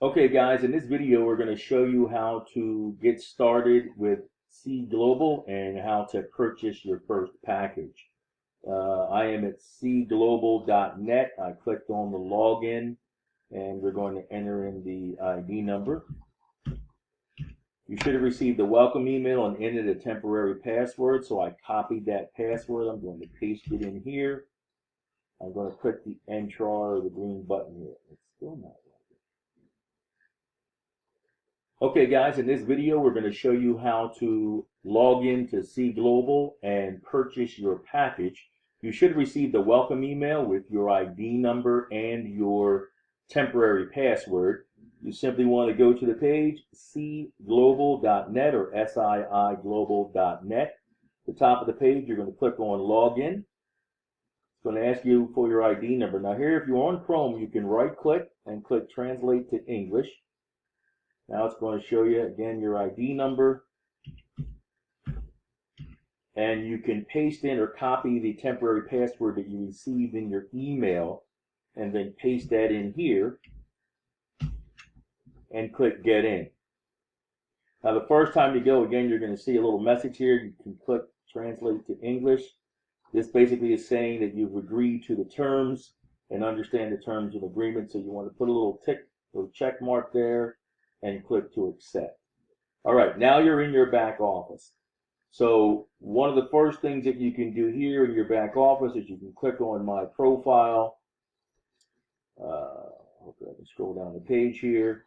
Okay guys, in this video we're going to show you how to get started with Siii Global and how to purchase your first package. I am at siiiglobal.net. I clicked on the login and we're going to enter in the ID number. You should have received a welcome email and entered a temporary password, so I copied that password. I'm going to paste it in here. I'm going to click the enter or the green button here. It's still not. Okay guys, in this video we're going to show you how to log into Siii Global and purchase your package. You should receive the welcome email with your ID number and your temporary password. You simply want to go to the page siiiglobal.net or siiiglobal.net. The top of the page you're going to click on login. It's going to ask you for your ID number. Now here, if you're on Chrome, you can right click and click translate to English. Now it's going to show you again your ID number, and you can paste in or copy the temporary password that you received in your email and then paste that in here and click get in. Now the first time you go, again, you're going to see a little message here. You can click translate to English. This basically is saying that you've agreed to the terms and understand the terms of agreement, so you want to put a little tick or check mark there and click to accept. All right, now you're in your back office. So one of the first things that you can do here in your back office is you can click on my profile. Hopefully I can scroll down the page here,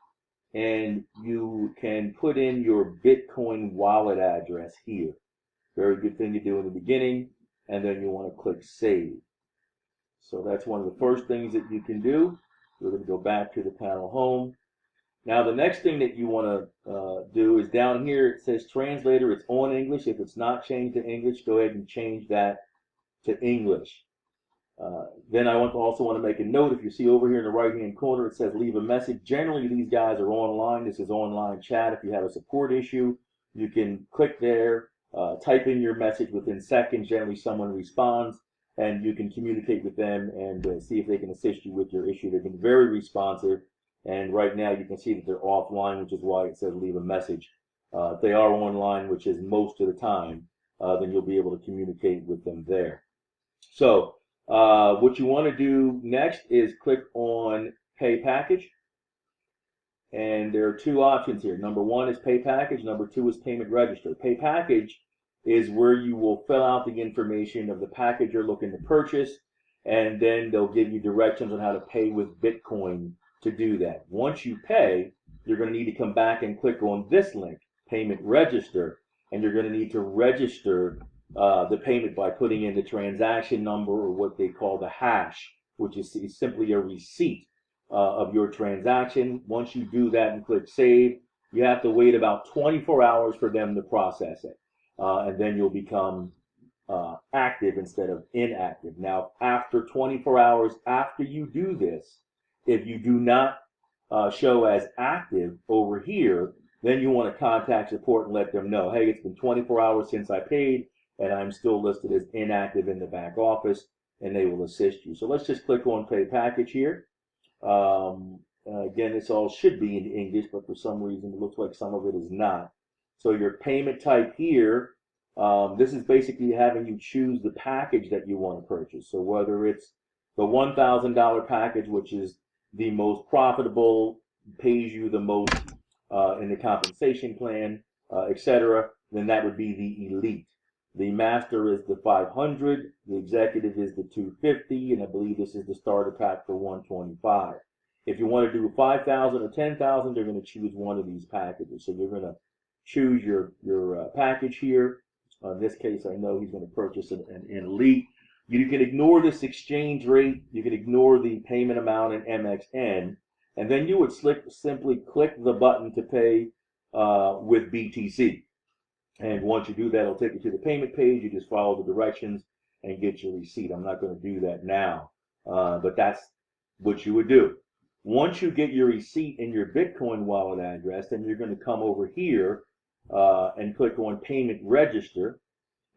and you can put in your Bitcoin wallet address here. Very good thing to do in the beginning, and then you want to click save. So that's one of the first things that you can do. We're going to go back to the panel home. Now the next thing that you want to do is down here it says translator. It's on English. If it's not changed to English, go ahead and change that to English. Then I also want to make a note. If you see over here in the right hand corner it says leave a message. Generally these guys are online. This is online chat. If you have a support issue, you can click there, type in your message. Within seconds generally someone responds and you can communicate with them and see if they can assist you with your issue. They've been very responsive. And right now you can see that they're offline, which is why it says leave a message. If they are online, which is most of the time, then you'll be able to communicate with them there. So what you want to do next is click on Pay Package. And there are two options here. Number one is Pay Package. Number two is Payment Register. Pay Package is where you will fill out the information of the package you're looking to purchase, and then they'll give you directions on how to pay with Bitcoin to do that. Once you pay, you're going to need to come back and click on this link, Payment Register, and you're going to need to register the payment by putting in the transaction number, or what they call the hash, which is simply a receipt of your transaction. Once you do that and click save, you have to wait about 24 hours for them to process it, and then you'll become active instead of inactive. Now, after 24 hours after you do this, if you do not show as active over here, then you want to contact support and let them know, hey, it's been 24 hours since I paid and I'm still listed as inactive in the back office, and they will assist you. So let's just click on Pay Package here. Again, this all should be in English, but for some reason it looks like some of it is not. So your payment type here, this is basically having you choose the package that you want to purchase. So whether it's the $1,000 package, which is the most profitable, pays you the most in the compensation plan, etc., then that would be the elite. The master is the 500, the executive is the 250, and I believe this is the starter pack for 125. If you want to do 5,000 or 10,000, they're going to choose one of these packages. So you're going to choose your package here. In this case, I know he's going to purchase an elite. You can ignore this exchange rate. You can ignore the payment amount in MXN, and then you would simply click the button to pay with BTC. And once you do that, it'll take you to the payment page. You just follow the directions and get your receipt. I'm not going to do that now, but that's what you would do. Once you get your receipt and your Bitcoin wallet address, then you're going to come over here and click on Payment Register.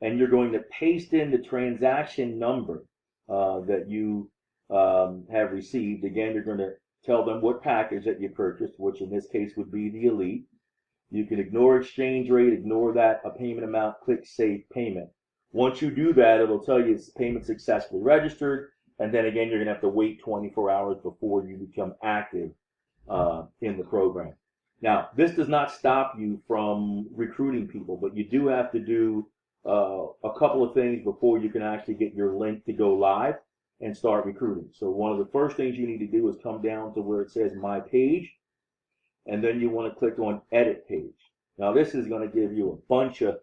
And you're going to paste in the transaction number that you have received. Again, you're going to tell them what package that you purchased, which in this case would be the Elite. You can ignore exchange rate, ignore that a payment amount, click Save Payment. Once you do that, it'll tell you it's payment successfully registered, and then again, you're going to have to wait 24 hours before you become active in the program. Now, this does not stop you from recruiting people, but you do have to do a couple of things before you can actually get your link to go live and start recruiting. So one of the first things you need to do is come down to where it says My Page, and then you want to click on Edit Page. Now this is going to give you a bunch of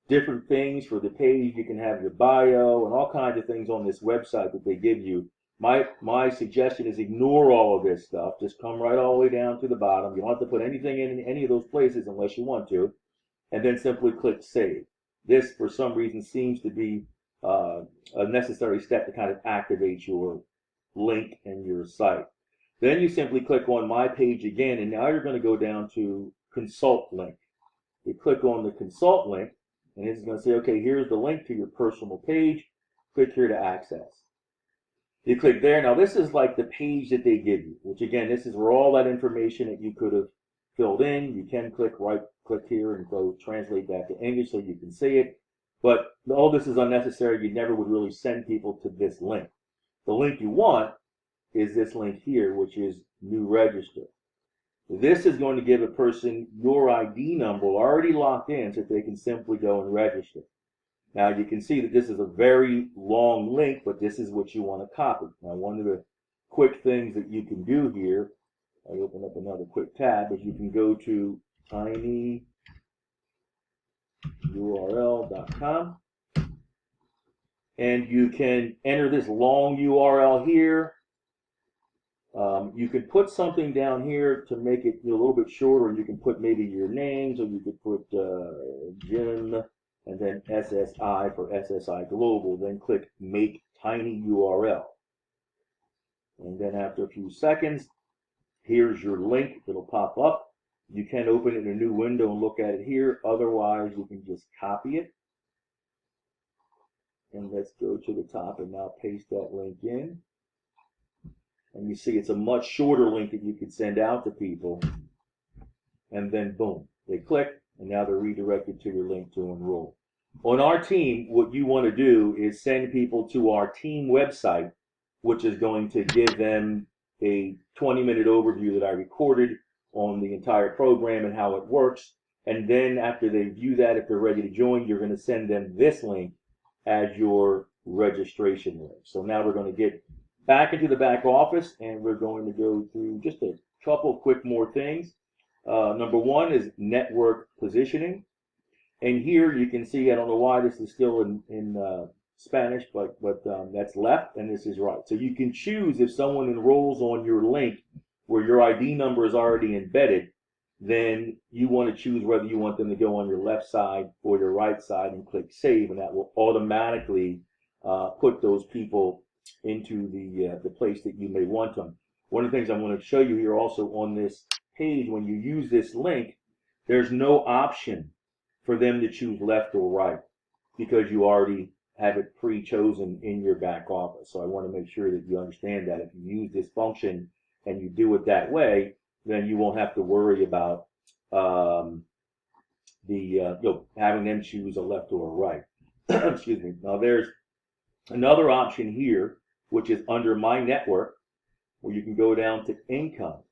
different things for the page. You can have your bio and all kinds of things on this website that they give you. My suggestion is ignore all of this stuff. Just come right all the way down to the bottom. You don't have to put anything in any of those places unless you want to, and then simply click Save. This, for some reason, seems to be a necessary step to kind of activate your link and your site. Then you simply click on My Page again, and now you're going to go down to Consult Link. You click on the Consult link, and it's going to say, okay, here's the link to your personal page. Click here to access. You click there. Now this is like the page that they give you, which again, this is where all that information that you could have filled in. You can click here and go translate that to English so you can see it. But all this is unnecessary. You never would really send people to this link. The link you want is this link here, which is New Register. This is going to give a person your ID number already locked in so that they can simply go and register. Now you can see that this is a very long link, but this is what you want to copy. Now one of the quick things that you can do here, I open up another quick tab, is you can go to tinyurl.com and you can enter this long URL here. You could put something down here to make it a little bit shorter. You can put maybe your names, or you could put Jim and then SSI for SSI Global. Then click Make Tiny URL. And then after a few seconds, here's your link. It'll pop up. You can open it in a new window and look at it here. Otherwise, you can just copy it. And let's go to the top and now paste that link in. And you see it's a much shorter link that you could send out to people. And then boom, they click, and now they're redirected to your link to enroll. On our team, what you want to do is send people to our team website, which is going to give them a 20-minute overview that I recorded on the entire program and how it works. And then after they view that, if they're ready to join, you're going to send them this link as your registration link. So now we're going to get back into the back office, and we're going to go through just a couple quick more things. Number one is network positioning. And here you can see, I don't know why this is still in Spanish, but that's left and this is right. So you can choose if someone enrolls on your link where your ID number is already embedded, then you want to choose whether you want them to go on your left side or your right side and click Save, and that will automatically put those people into the place that you may want them. One of the things I'm going to show you here also on this page, when you use this link, there's no option for them to choose left or right because you already have it pre-chosen in your back office. So I want to make sure that you understand that if you use this function and you do it that way, then you won't have to worry about having them choose a left or a right. Excuse me. Now there's another option here, which is under My Network, where you can go down to Income.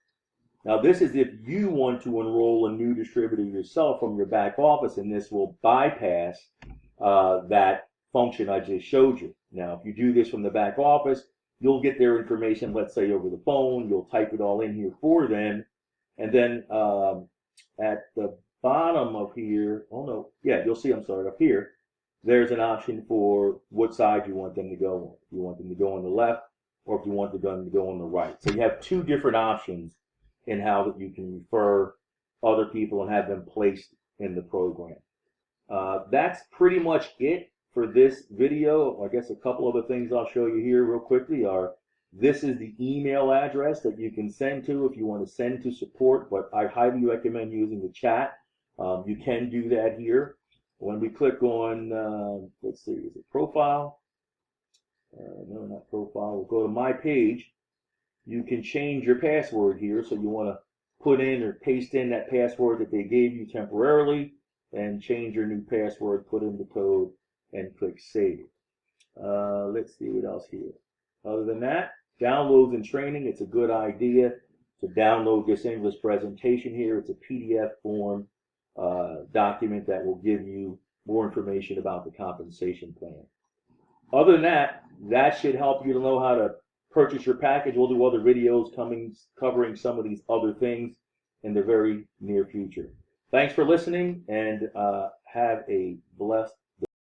Now this is if you want to enroll a new distributor yourself from your back office, and this will bypass that function I just showed you. Now if you do this from the back office, you'll get their information, let's say over the phone. You'll type it all in here for them, and then at the bottom of here, you'll see, I'm sorry, up here, there's an option for what side you want them to go on. If you want them to go on the left, or if you want them to go on the right. So you have two different options in how that you can refer other people and have them placed in the program. That's pretty much it for this video. I guess a couple other things I'll show you here real quickly are, this is the email address that you can send to if you want to send to support, but I highly recommend using the chat. You can do that here. When we click on, let's see, is it profile? No, not profile. We'll go to My Page. you can change your password here. So you want to put in or paste in that password that they gave you temporarily and change your new password, put in the code, and click save. Let's see what else here. Other than that, downloads and training, it's a good idea to download this English presentation here. It's a PDF form document that will give you more information about the compensation plan. Other than that, that should help you to know how to purchase your package. We'll do other videos covering some of these other things in the very near future. Thanks for listening, and have a blessed